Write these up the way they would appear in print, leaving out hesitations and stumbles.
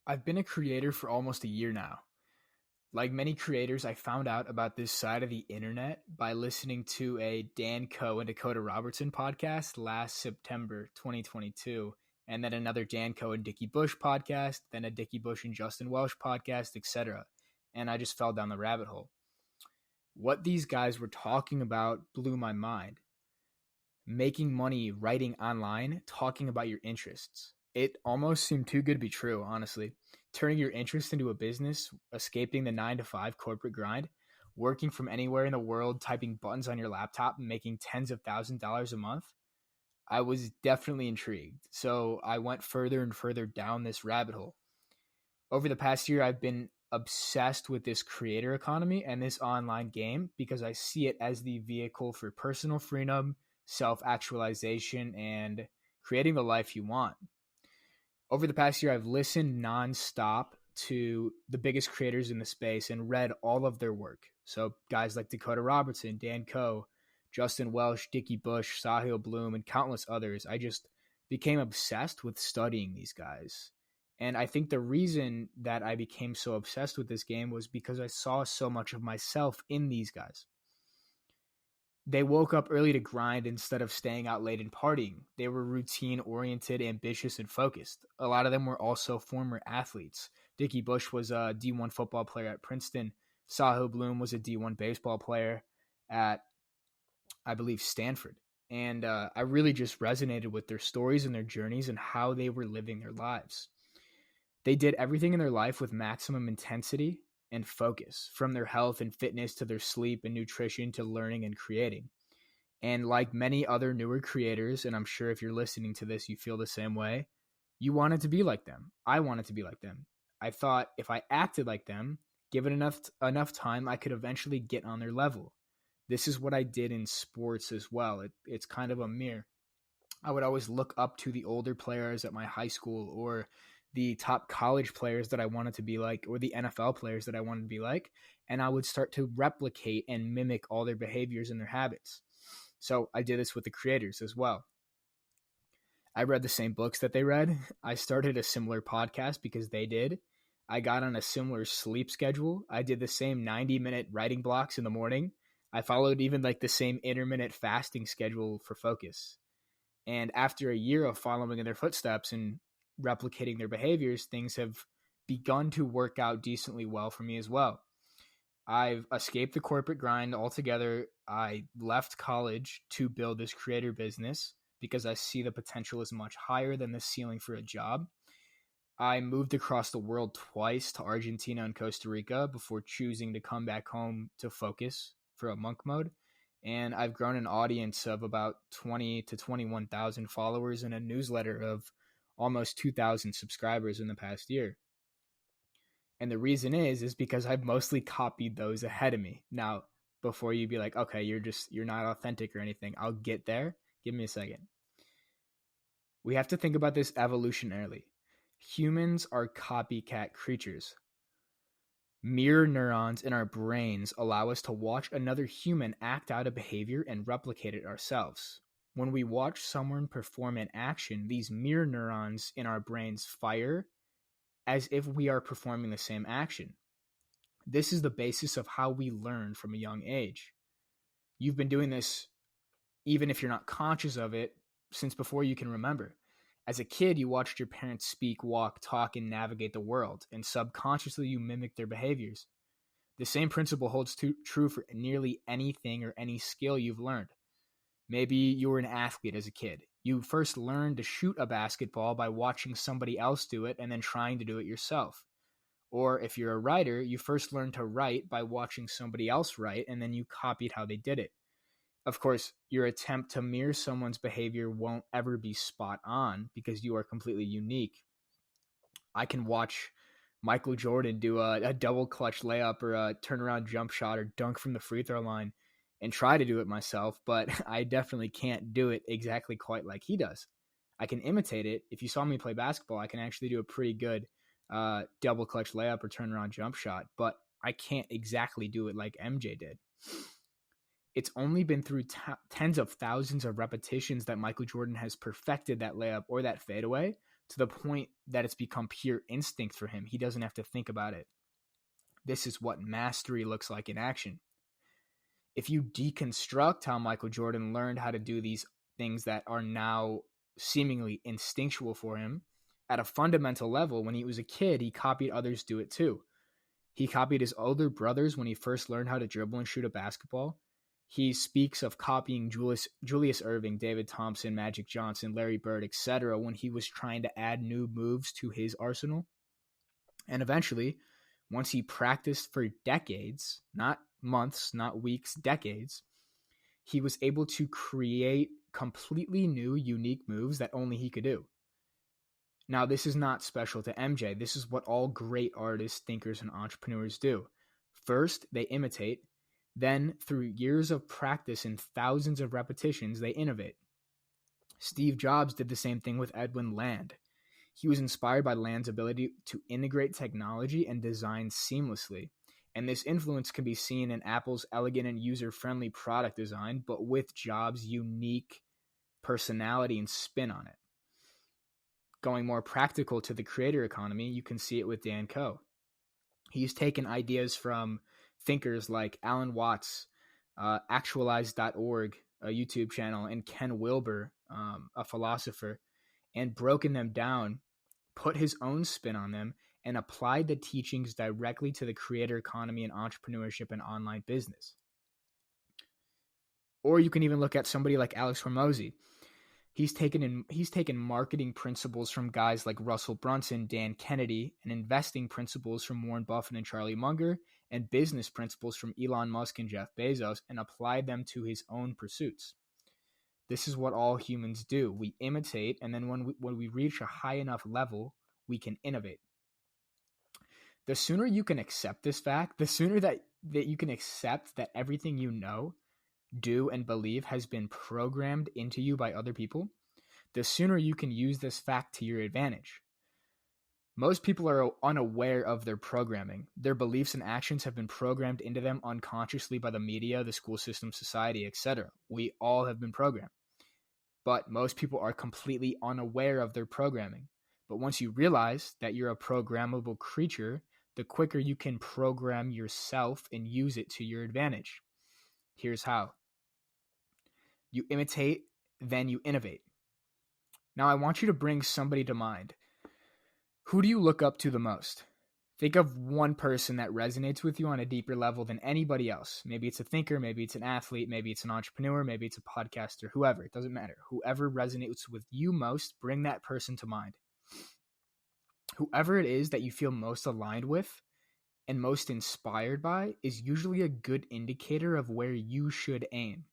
I've been a creator for almost a year now. Like many creators, I found out about this side of the internet by listening to a Dan Coe and Dakota Robertson podcast last September 2022, and then another Dan Coe and Dickie Bush podcast, then a Dickie Bush and Justin Welsh podcast, etc. And I just fell down the rabbit hole. What these guys were talking about blew my mind. Making money writing online, talking about your interests. It almost seemed too good to be true, honestly. Turning your interest into a business, escaping the 9 to 5 corporate grind, working from anywhere in the world, typing buttons on your laptop and making tens of $1,000s a month. I was definitely intrigued. So I went further and further down this rabbit hole. Over the past year, I've been obsessed with this creator economy and this online game because I see it as the vehicle for personal freedom, self actualization, and creating the life you want. Over the past year, I've listened nonstop to the biggest creators in the space and read all of their work. So guys like Dakota Robertson, Dan Coe, Justin Welsh, Dickie Bush, Sahil Bloom, and countless others. I just became obsessed with studying these guys. And I think the reason that I became so obsessed with this game was because I saw so much of myself in these guys. They woke up early to grind instead of staying out late and partying. They were routine oriented, ambitious, and focused. A lot of them were also former athletes. Dickie Bush was a D1 football player at Princeton. Sahil Bloom was a D1 baseball player at, I believe, Stanford. And I really just resonated with their stories and their journeys and how they were living their lives. They did everything in their life with maximum intensity and focus, from their health and fitness to their sleep and nutrition to learning and creating. And like many other newer creators, and I'm sure if you're listening to this, you feel the same way, you wanted to be like them. I wanted to be like them. I thought if I acted like them, given enough time, I could eventually get on their level. This is what I did in sports as well. It's kind of a mirror. I would always look up to the older players at my high school or the top college players that I wanted to be like, or the NFL players that I wanted to be like, and I would start to replicate and mimic all their behaviors and their habits. So I did this with the creators as well. I read the same books that they read. I started a similar podcast because they did. I got on a similar sleep schedule. I did the same 90-minute writing blocks in the morning. I followed even like the same intermittent fasting schedule for focus. And after a year of following in their footsteps and replicating their behaviors, things have begun to work out decently well for me as well. I've escaped the corporate grind altogether. I left college to build this creator business because I see the potential is much higher than the ceiling for a job. I moved across the world twice to Argentina and Costa Rica before choosing to come back home to focus for a monk mode. And I've grown an audience of about 20 to 21,000 followers and a newsletter of almost 2,000 subscribers in the past year. And the reason is because I've mostly copied those ahead of me. Now, before you be like, okay, you're not authentic or anything, I'll get there. Give me a second. We have to think about this evolutionarily. Humans are copycat creatures. Mirror neurons in our brains allow us to watch another human act out a behavior and replicate it ourselves. When we watch someone perform an action, these mirror neurons in our brains fire as if we are performing the same action. This is the basis of how we learn from a young age. You've been doing this, even if you're not conscious of it, since before you can remember. As a kid, you watched your parents speak, walk, talk, and navigate the world, and subconsciously you mimic their behaviors. The same principle holds true for nearly anything or any skill you've learned. Maybe you were an athlete as a kid. You first learned to shoot a basketball by watching somebody else do it and then trying to do it yourself. Or if you're a writer, you first learned to write by watching somebody else write and then you copied how they did it. Of course, your attempt to mirror someone's behavior won't ever be spot on because you are completely unique. I can watch Michael Jordan do a double clutch layup or a turnaround jump shot or dunk from the free throw line and try to do it myself, but I definitely can't do it exactly quite like he does. I can imitate it. If you saw me play basketball, I can actually do a pretty good double clutch layup or turnaround jump shot, but I can't exactly do it like MJ did. It's only been through tens of thousands of repetitions that Michael Jordan has perfected that layup or that fadeaway, to the point that it's become pure instinct for him. He doesn't have to think about it. This is what mastery looks like in action. If you deconstruct how Michael Jordan learned how to do these things that are now seemingly instinctual for him, at a fundamental level, when he was a kid, he copied others do it too. He copied his older brothers when he first learned how to dribble and shoot a basketball. He speaks of copying Julius Erving, David Thompson, Magic Johnson, Larry Bird, etc. when he was trying to add new moves to his arsenal. And eventually, once he practiced for decades, not months, not weeks, decades, he was able to create completely new, unique moves that only he could do. Now, this is not special to MJ. This is what all great artists, thinkers, and entrepreneurs do. First, they imitate. Then, through years of practice and thousands of repetitions, they innovate. Steve Jobs did the same thing with Edwin Land. He was inspired by Land's ability to integrate technology and design seamlessly. And this influence can be seen in Apple's elegant and user-friendly product design, but with Jobs' unique personality and spin on it. Going more practical to the creator economy, you can see it with Dan Koe. He's taken ideas from thinkers like Alan Watts, Actualize.org, a YouTube channel, and Ken Wilber, a philosopher, and broken them down, put his own spin on them, and applied the teachings directly to the creator economy and entrepreneurship and online business. Or you can even look at somebody like Alex Hormozi. He's taken marketing principles from guys like Russell Brunson, Dan Kennedy, and investing principles from Warren Buffett and Charlie Munger, and business principles from Elon Musk and Jeff Bezos, and applied them to his own pursuits. This is what all humans do. We imitate, and then when we reach a high enough level, we can innovate. The sooner you can accept this fact, the sooner that you can accept that everything you know, do, and believe has been programmed into you by other people, the sooner you can use this fact to your advantage. Most people are unaware of their programming. Their beliefs and actions have been programmed into them unconsciously by the media, the school system, society, etc. We all have been programmed. But most people are completely unaware of their programming. But once you realize that you're a programmable creature, the quicker you can program yourself and use it to your advantage. Here's how. You imitate, then you innovate. Now, I want you to bring somebody to mind. Who do you look up to the most? Think of one person that resonates with you on a deeper level than anybody else. Maybe it's a thinker, maybe it's an athlete, maybe it's an entrepreneur, maybe it's a podcaster, whoever. It doesn't matter. Whoever resonates with you most, bring that person to mind. Whoever it is that you feel most aligned with and most inspired by is usually a good indicator of where you should aim.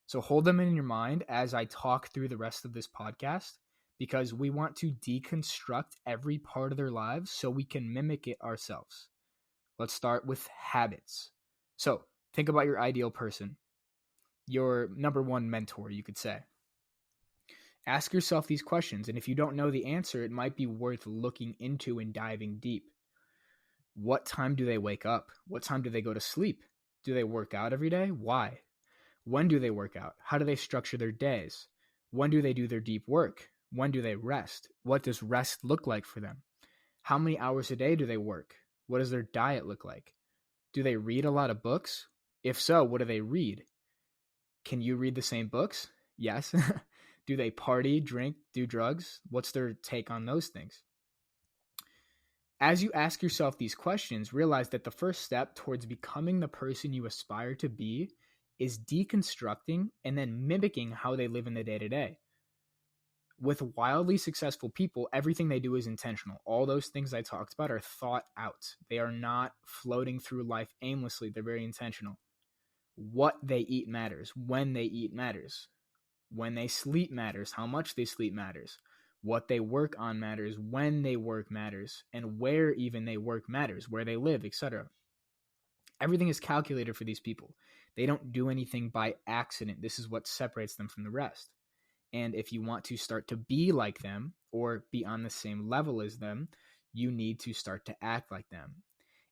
So hold them in your mind as I talk through the rest of this podcast, because we want to deconstruct every part of their lives so we can mimic it ourselves. Let's start with habits. So think about your ideal person, your number one mentor, you could say. Ask yourself these questions, and if you don't know the answer, it might be worth looking into and diving deep. What time do they wake up? What time do they go to sleep? Do they work out every day? Why? When do they work out? How do they structure their days? When do they do their deep work? When do they rest? What does rest look like for them? How many hours a day do they work? What does their diet look like? Do they read a lot of books? If so, what do they read? Can you read the same books? Yes. Do they party, drink, do drugs? What's their take on those things? As you ask yourself these questions, realize that the first step towards becoming the person you aspire to be is deconstructing and then mimicking how they live in the day-to-day. With wildly successful people, everything they do is intentional. All those things I talked about are thought out. They are not floating through life aimlessly. They're very intentional. What they eat matters. When they eat matters. When they sleep matters. How much they sleep matters. What they work on matters. When they work matters. And where even they work matters. Where they live, etc. Everything is calculated for these people. They don't do anything by accident. This is what separates them from the rest. And if you want to start to be like them or be on the same level as them, you need to start to act like them.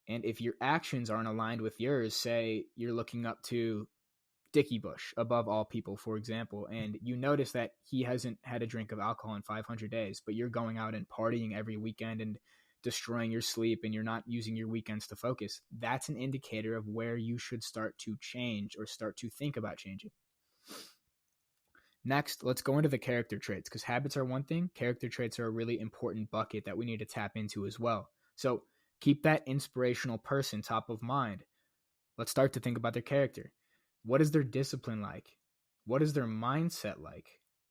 And if your actions aren't aligned with yours, say you're looking up to Dickie Bush above all people, for example, and you notice that he hasn't had a drink of alcohol in 500 days, but you're going out and partying every weekend and destroying your sleep, and you're not using your weekends to focus, that's an indicator of where you should start to change or start to think about changing. Next, let's go into the character traits, because habits are one thing. Character traits are a really important bucket that we need to tap into as well. So keep that inspirational person top of mind. Let's start to think about their character. What is their discipline like? What is their mindset like?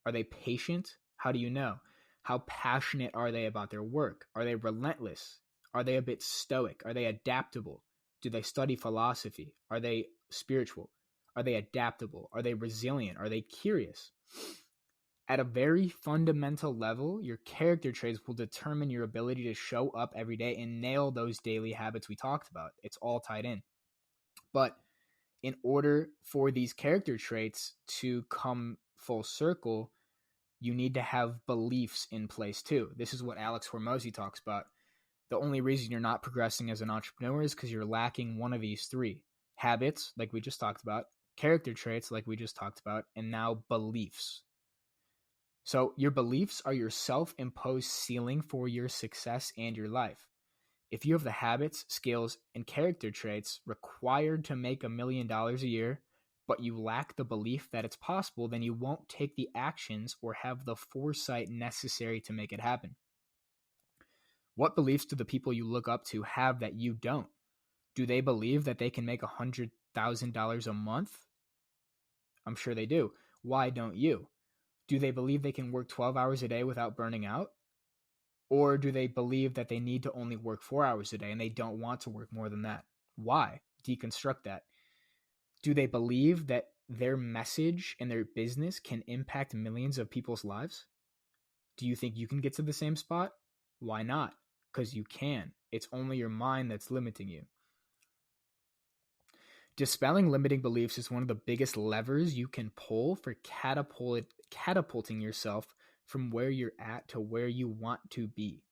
Are they patient? How do you know? How passionate are they about their work? Are they relentless? Are they a bit stoic? Are they adaptable? Do they study philosophy? Are they spiritual? Are they adaptable? Are they resilient? Are they curious? At a very fundamental level, your character traits will determine your ability to show up every day and nail those daily habits we talked about. It's all tied in. But in order for these character traits to come full circle, you need to have beliefs in place too. This is what Alex Hormozi talks about. The only reason you're not progressing as an entrepreneur is because you're lacking one of these three: habits, like we just talked about, character traits, like we just talked about, and now beliefs. So your beliefs are your self-imposed ceiling for your success and your life. If you have the habits, skills, and character traits required to make $1 million a year, but you lack the belief that it's possible, then you won't take the actions or have the foresight necessary to make it happen. What beliefs do the people you look up to have that you don't? Do they believe that they can make $100,000 a month? I'm sure they do. Why don't you? Do they believe they can work 12 hours a day without burning out? Or do they believe that they need to only work 4 hours a day and they don't want to work more than that? Why? Deconstruct that. Do they believe that their message and their business can impact millions of people's lives? Do you think you can get to the same spot? Why not? Because you can. It's only your mind that's limiting you. Dispelling limiting beliefs is one of the biggest levers you can pull for catapulting yourself from where you're at to where you want to be.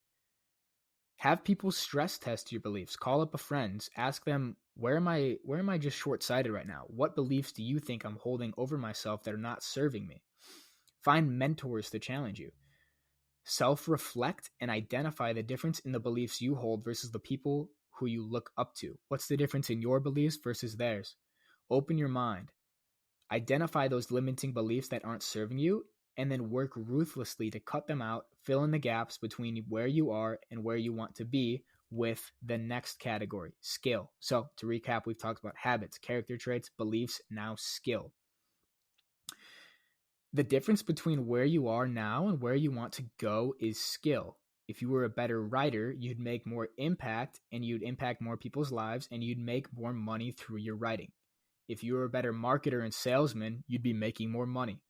Have people stress test your beliefs. Call up a friend. Ask them, where am I just short-sighted right now? What beliefs do you think I'm holding over myself that are not serving me? Find mentors to challenge you. Self-reflect and identify the difference in the beliefs you hold versus the people who you look up to. What's the difference in your beliefs versus theirs? Open your mind. Identify those limiting beliefs that aren't serving you, and then work ruthlessly to cut them out, fill in the gaps between where you are and where you want to be with the next category, skill. So to recap, we've talked about habits, character traits, beliefs, now skill. The difference between where you are now and where you want to go is skill. If you were a better writer, you'd make more impact and you'd impact more people's lives and you'd make more money through your writing. If you were a better marketer and salesman, you'd be making more money.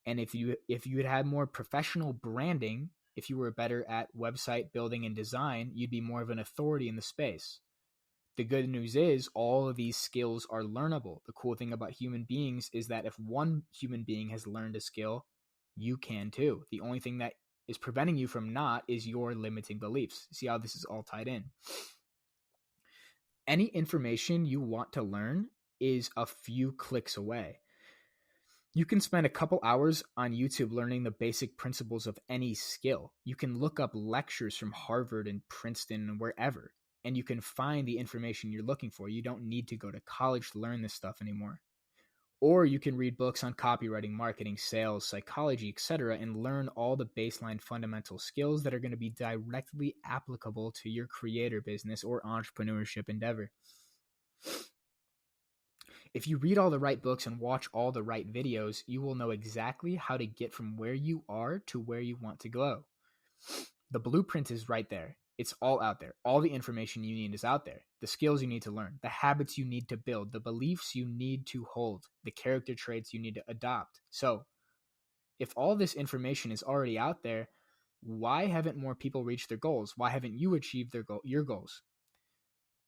And if you had more professional branding, if you were better at website building and design, you'd be more of an authority in the space. The good news is all of these skills are learnable. The cool thing about human beings is that if one human being has learned a skill, you can too. The only thing that is preventing you from not is your limiting beliefs. See how this is all tied in? Any information you want to learn is a few clicks away. You can spend a couple hours on YouTube learning the basic principles of any skill. You can look up lectures from Harvard and Princeton and wherever, and you can find the information you're looking for. You don't need to go to college to learn this stuff anymore. Or you can read books on copywriting, marketing, sales, psychology, etc., and learn all the baseline fundamental skills that are going to be directly applicable to your creator business or entrepreneurship endeavor. If you read all the right books and watch all the right videos, you will know exactly how to get from where you are to where you want to go. The blueprint is right there. It's all out there. All the information you need is out there. The skills you need to learn, the habits you need to build, the beliefs you need to hold, the character traits you need to adopt. So, if all this information is already out there, why haven't more people reached their goals? Why haven't you achieved your goals?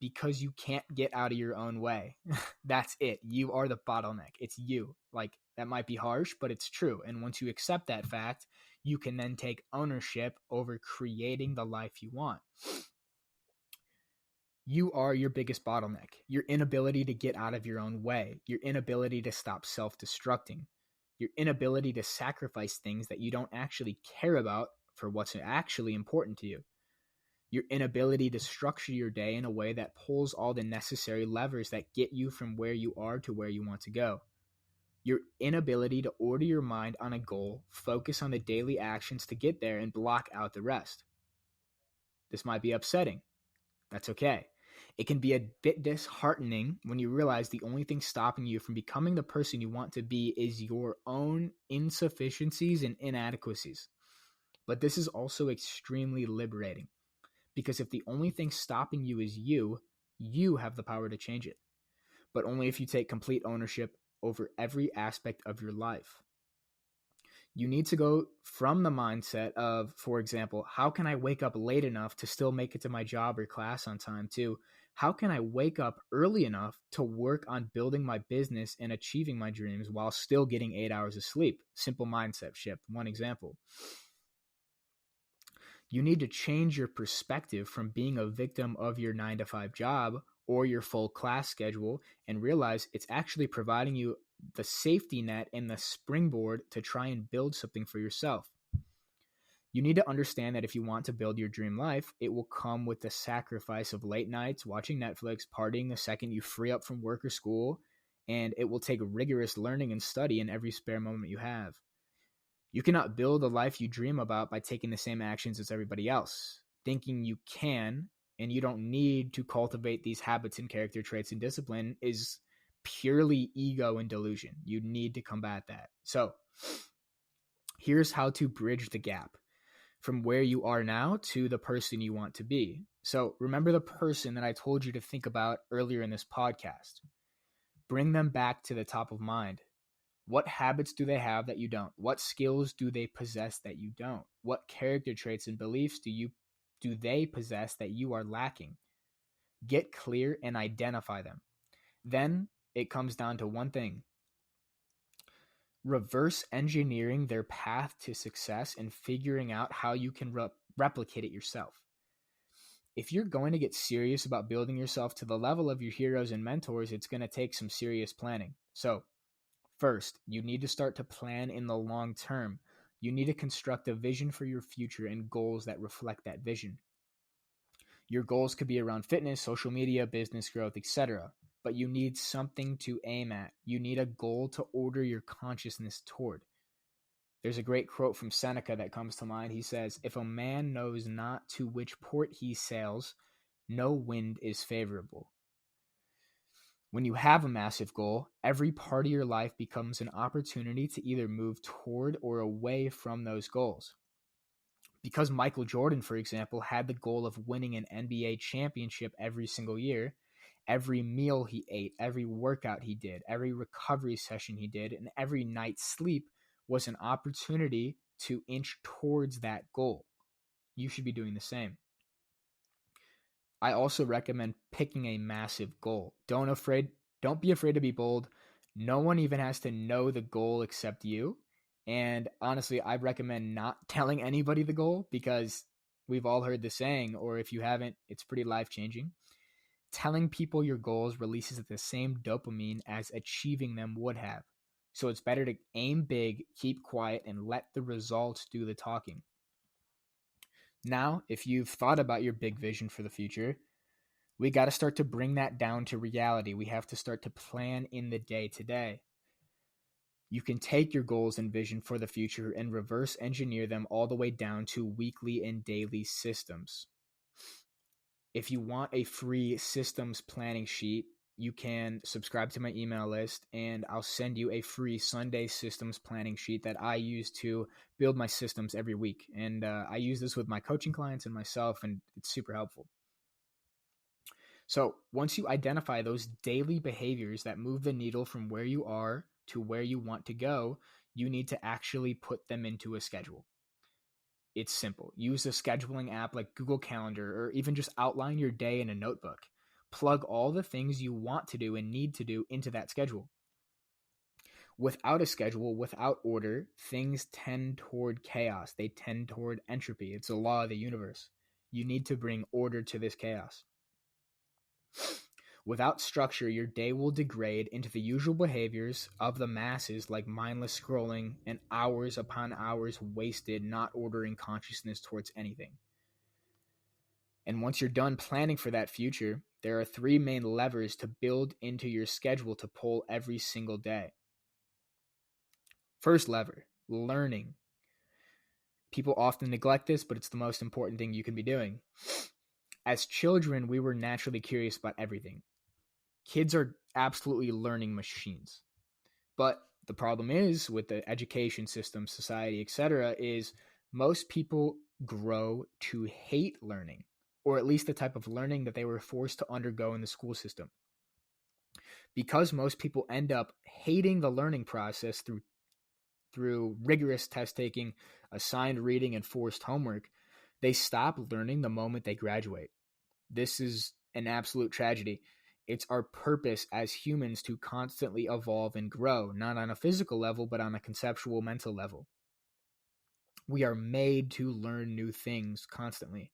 Because you can't get out of your own way. That's it. You are the bottleneck. It's you. Like, that might be harsh, but it's true. And once you accept that fact, you can then take ownership over creating the life you want. You are your biggest bottleneck. Your inability to get out of your own way, your inability to stop self-destructing, your inability to sacrifice things that you don't actually care about for what's actually important to you, your inability to structure your day in a way that pulls all the necessary levers that get you from where you are to where you want to go, your inability to order your mind on a goal, focus on the daily actions to get there, and block out the rest. This might be upsetting. That's okay. It can be a bit disheartening when you realize the only thing stopping you from becoming the person you want to be is your own insufficiencies and inadequacies. But this is also extremely liberating, because if the only thing stopping you is you have the power to change it, but only if you take complete ownership over every aspect of your life. You need to go from the mindset of, for example, how can I wake up late enough to still make it to my job or class on time, to how can I wake up early enough to work on building my business and achieving my dreams while still getting 8 hours of sleep. Simple mindset shift, one example. You need to change your perspective from being a victim of your 9-to-5 job or your full class schedule and realize it's actually providing you the safety net and the springboard to try and build something for yourself. You need to understand that if you want to build your dream life, it will come with the sacrifice of late nights, watching Netflix, partying the second you free up from work or school, and it will take rigorous learning and study in every spare moment you have. You cannot build a life you dream about by taking the same actions as everybody else, thinking you can and you don't need to cultivate these habits and character traits and discipline is purely ego and delusion. You need to combat that. So here's how to bridge the gap from where you are now to the person you want to be. So remember the person that I told you to think about earlier in this podcast. Bring them back to the top of mind. What habits do they have that you don't? What skills do they possess that you don't? What character traits and beliefs do they possess that you are lacking? Get clear and identify them. Then it comes down to one thing: reverse engineering their path to success and figuring out how you can replicate it yourself. If you're going to get serious about building yourself to the level of your heroes and mentors, it's going to take some serious planning. So, first, you need to start to plan in the long term. You need to construct a vision for your future and goals that reflect that vision. Your goals could be around fitness, social media, business growth, etc. But you need something to aim at. You need a goal to order your consciousness toward. There's a great quote from Seneca that comes to mind. He says, "If a man knows not to which port he sails, no wind is favorable." When you have a massive goal, every part of your life becomes an opportunity to either move toward or away from those goals. Because Michael Jordan, for example, had the goal of winning an NBA championship every single year, every meal he ate, every workout he did, every recovery session he did, and every night's sleep was an opportunity to inch towards that goal. You should be doing the same. I also recommend picking a massive goal. Don't be afraid to be bold. No one even has to know the goal except you. And honestly, I recommend not telling anybody the goal, because we've all heard the saying, or if you haven't, it's pretty life-changing. Telling people your goals releases the same dopamine as achieving them would have. So it's better to aim big, keep quiet, and let the results do the talking. Now, if you've thought about your big vision for the future, we got to start to bring that down to reality. We have to start to plan in the day-to-day. You can take your goals and vision for the future and reverse engineer them all the way down to weekly and daily systems. If you want a free systems planning sheet, you can subscribe to my email list and I'll send you a free Sunday systems planning sheet that I use to build my systems every week. And I use this with my coaching clients and myself, and it's super helpful. So once you identify those daily behaviors that move the needle from where you are to where you want to go, you need to actually put them into a schedule. It's simple. Use a scheduling app like Google Calendar, or even just outline your day in a notebook. Plug all the things you want to do and need to do into that schedule. Without a schedule, without order, things tend toward chaos. They tend toward entropy. It's a law of the universe. You need to bring order to this chaos. Without structure, your day will degrade into the usual behaviors of the masses, like mindless scrolling and hours upon hours wasted not ordering consciousness towards anything. And once you're done planning for that future, there are 3 main levers to build into your schedule to pull every single day. First lever, learning. People often neglect this, but it's the most important thing you can be doing. As children, we were naturally curious about everything. Kids are absolutely learning machines. But the problem is with the education system, society, etc., is most people grow to hate learning, or at least the type of learning that they were forced to undergo in the school system. Because most people end up hating the learning process through rigorous test taking, assigned reading, and forced homework, they stop learning the moment they graduate. This is an absolute tragedy. It's our purpose as humans to constantly evolve and grow, not on a physical level, but on a conceptual, mental level. We are made to learn new things constantly.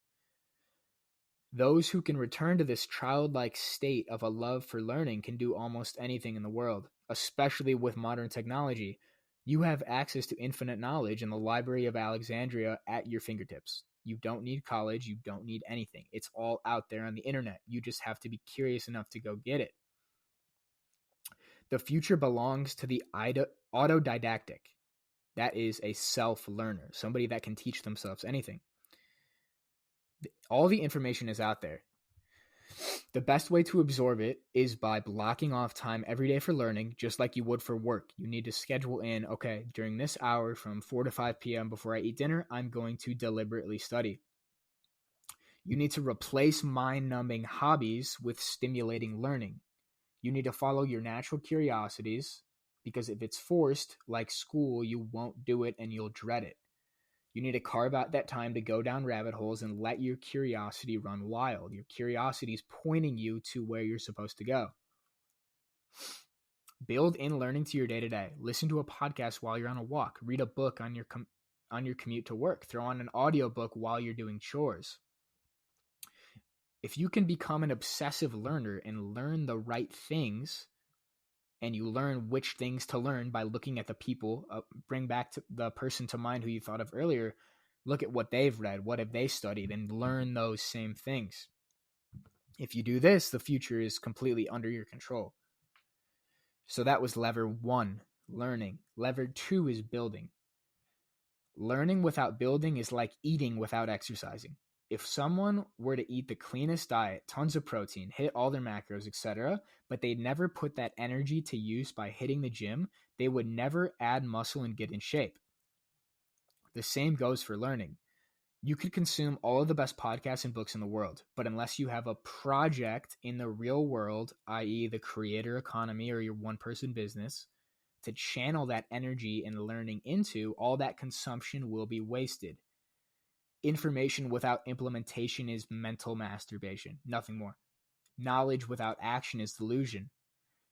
Those who can return to this childlike state of a love for learning can do almost anything in the world, especially with modern technology. You have access to infinite knowledge in the Library of Alexandria at your fingertips. You don't need college. You don't need anything. It's all out there on the internet. You just have to be curious enough to go get it. The future belongs to the autodidactic. That is a self-learner, somebody that can teach themselves anything. All the information is out there. The best way to absorb it is by blocking off time every day for learning, just like you would for work. You need to schedule in, okay, during this hour from 4 to 5 p.m. before I eat dinner, I'm going to deliberately study. You need to replace mind-numbing hobbies with stimulating learning. You need to follow your natural curiosities, because if it's forced, like school, you won't do it and you'll dread it. You need to carve out that time to go down rabbit holes and let your curiosity run wild. Your curiosity is pointing you to where you're supposed to go. Build in learning to your day-to-day. Listen to a podcast while you're on a walk. Read a book on your commute to work. Throw on an audiobook while you're doing chores. If you can become an obsessive learner and learn the right things, and you learn which things to learn by looking at the people, bring back to the person to mind who you thought of earlier, look at what they've read, what have they studied, and learn those same things. If you do this, the future is completely under your control. So that was lever 1, learning. Lever 2 is building. Learning without building is like eating without exercising. If someone were to eat the cleanest diet, tons of protein, hit all their macros, etc., but they'd never put that energy to use by hitting the gym, they would never add muscle and get in shape. The same goes for learning. You could consume all of the best podcasts and books in the world, but unless you have a project in the real world, i.e. the creator economy or your one-person business, to channel that energy and learning into, all that consumption will be wasted. Information without implementation is mental masturbation, nothing more. Knowledge without action is delusion.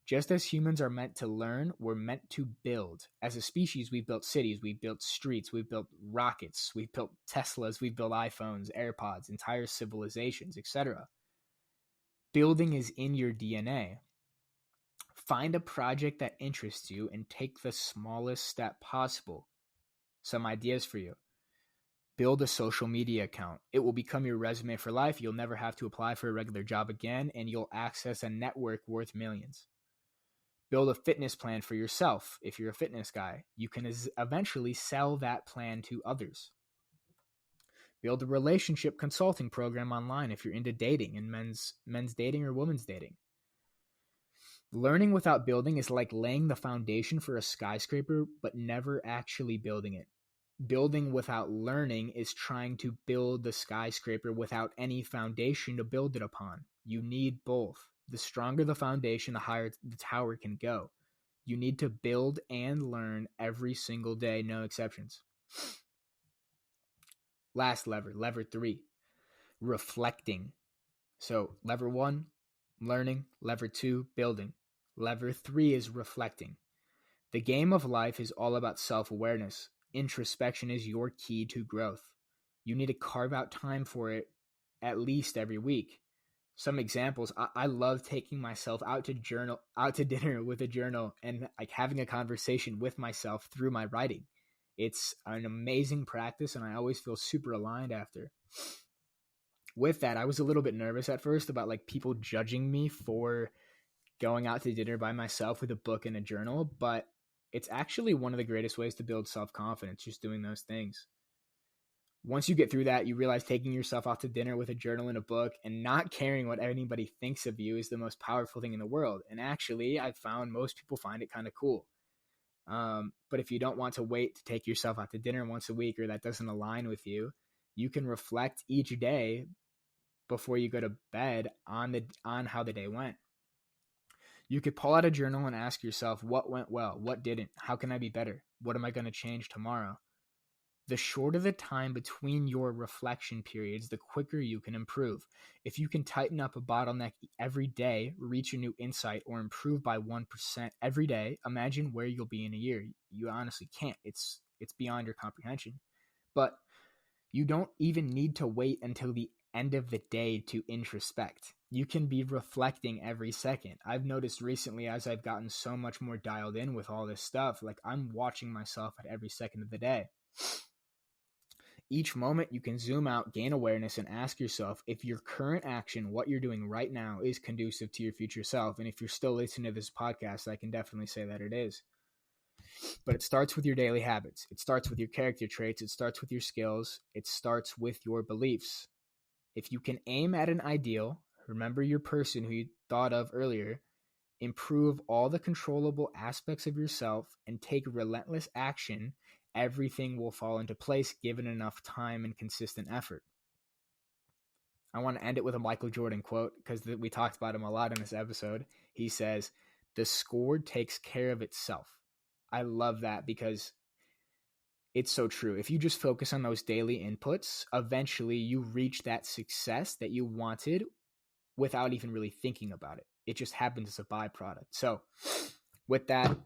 Just as humans are meant to learn, we're meant to build. As a species, we've built cities, we've built streets, we've built rockets, we've built Teslas, we've built iPhones, AirPods, entire civilizations, etc. Building is in your DNA. Find a project that interests you and take the smallest step possible. Some ideas for you. Build a social media account. It will become your resume for life. You'll never have to apply for a regular job again, and you'll access a network worth millions. Build a fitness plan for yourself. If you're a fitness guy, you can eventually sell that plan to others. Build a relationship consulting program online if you're into dating and men's dating or women's dating. Learning without building is like laying the foundation for a skyscraper, but never actually building it. Building without learning is trying to build the skyscraper without any foundation to build it upon. You need both. The stronger the foundation, the higher the tower can go. You need to build and learn every single day, no exceptions. Last lever, lever 3, reflecting. So lever 1, learning. Lever 2, building. Lever 3 is reflecting. The game of life is all about self-awareness. Introspection is your key to growth. You need to carve out time for it at least every week. some examples. I love taking myself out to dinner with a journal and like having a conversation with myself through my writing. It's an amazing practice, and I always feel super aligned after. With that, I was a little bit nervous at first about like people judging me for going out to dinner by myself with a book and a journal, but it's actually one of the greatest ways to build self-confidence, just doing those things. Once you get through that, you realize taking yourself out to dinner with a journal and a book and not caring what anybody thinks of you is the most powerful thing in the world. And actually, I've found most people find it kind of cool. But if you don't want to wait to take yourself out to dinner once a week, or that doesn't align with you, you can reflect each day before you go to bed on how the day went. You could pull out a journal and ask yourself, what went well, what didn't, how can I be better, what am I going to change tomorrow? The shorter the time between your reflection periods, the quicker you can improve. If you can tighten up a bottleneck every day, reach a new insight, or improve by 1% every day, imagine where you'll be in a year. You honestly can't. It's beyond your comprehension. But you don't even need to wait until the end of the day to introspect. You can be reflecting every second. I've noticed recently, as I've gotten so much more dialed in with all this stuff, like I'm watching myself at every second of the day. Each moment you can zoom out, gain awareness, and ask yourself if your current action, what you're doing right now, is conducive to your future self. And if you're still listening to this podcast, I can definitely say that it is. But it starts with your daily habits. It starts with your character traits. It starts with your skills. It starts with your beliefs. If you can aim at an ideal, remember your person who you thought of earlier, improve all the controllable aspects of yourself, and take relentless action, everything will fall into place given enough time and consistent effort. I want to end it with a Michael Jordan quote because we talked about him a lot in this episode. He says, "The score takes care of itself." I love that because it's so true. If you just focus on those daily inputs, eventually you reach that success that you wanted without even really thinking about it. It just happens as a byproduct. So with that,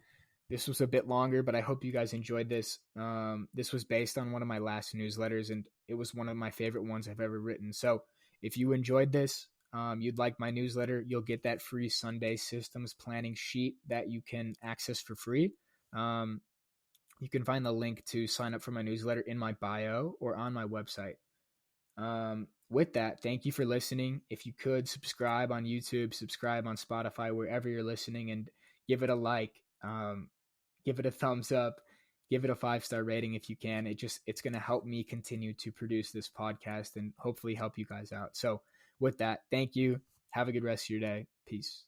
this was a bit longer, but I hope you guys enjoyed this. This was based on one of my last newsletters, and it was one of my favorite ones I've ever written. So if you enjoyed this, you'd like my newsletter, you'll get that free Sunday systems planning sheet that you can access for free. You can find the link to sign up for my newsletter in my bio or on my website. With that, thank you for listening. If you could subscribe on YouTube, subscribe on Spotify, wherever you're listening, and give it a like, give it a thumbs up, give it a 5-star rating if you can. It's going to help me continue to produce this podcast and hopefully help you guys out. So with that, thank you. Have a good rest of your day. Peace.